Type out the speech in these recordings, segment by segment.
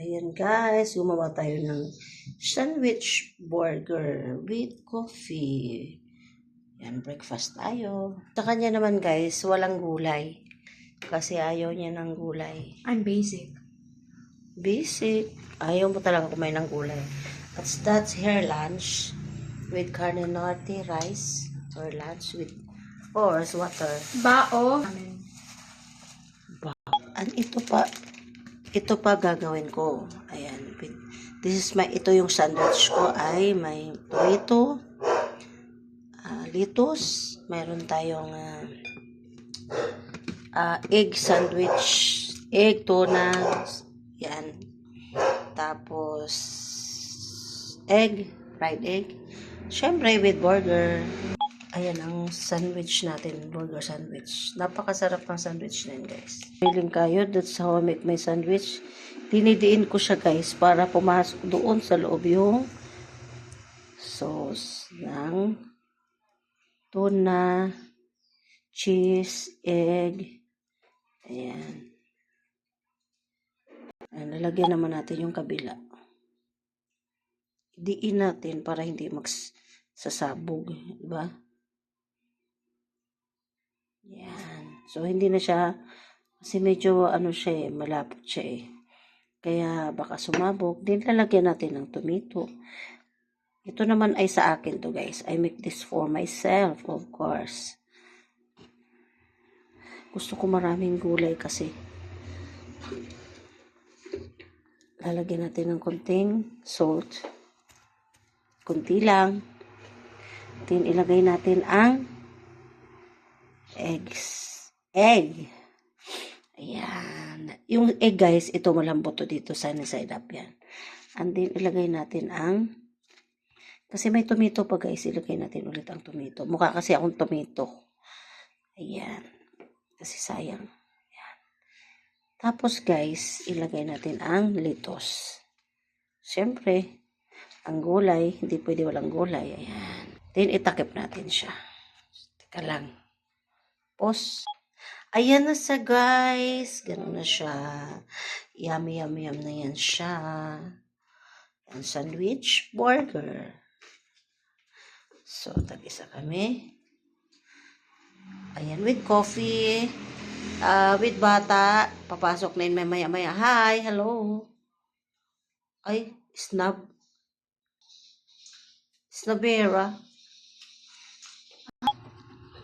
Ayan guys, gumawa tayo ng sandwich burger with coffee. Yan, breakfast tayo. Sa kanya naman guys, walang gulay. Kasi ayaw niya ng gulay. I'm basic. Basic. Ayaw mo talaga kumain ng gulay. That's her lunch with carne norte rice. Or lunch with, of course, water. Bao. And ito pa gagawin ko. Ayan. Ito yung sandwich ko ay may tomato, lettuce, mayroon tayong egg sandwich, egg, tuna, yan. Tapos, fried egg. Syempre, with burger. Ayan ang sandwich natin, burger sandwich. Napakasarap ng sandwich na yun, guys. Feeling kayo, that's how I make my sandwich. Dinidiin ko siya, guys, para pumasok doon sa loob yung sauce ng tuna, cheese, egg. Ayan. Ayan, lalagyan naman natin yung kabila. Diin natin para hindi magsasabog, diba? Yan. So, hindi na siya, kasi medyo, siya malapot siya Kaya, baka sumabog. Din lalagyan natin ng tomato. Ito naman ay sa akin to, guys. I make this for myself, of course. Gusto ko maraming gulay kasi. Lalagyan natin ng konting salt. Kunti lang. Then, ilagay natin ang egg. Ayan. Yung egg, guys, ito malambot to dito. Sunny side up yan. And then, ilagay natin kasi may tomato pa, guys. Ilagay natin ulit ang tomato. Mukha kasi akong tomato. Ayan. Kasi sayang. Ayan. Tapos, guys, ilagay natin ang lettuce. Siyempre, ang gulay, hindi pwede walang gulay. Ayan. Then, itakip natin siya. Teka lang. Pause. Ayan na siya, guys. Ganun na siya. Yummy, yummy, yum na yan siya. Yan, sandwich burger. So, tag-isa kami. Ayan, with coffee. With bata. Papasok na yun maya-maya. Hi, hello. Ay, Snabera.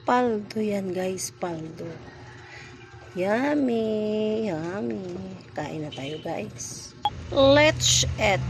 Paldo yan, guys. Paldo. Yummy. Yummy. Kain na tayo, guys. Let's eat.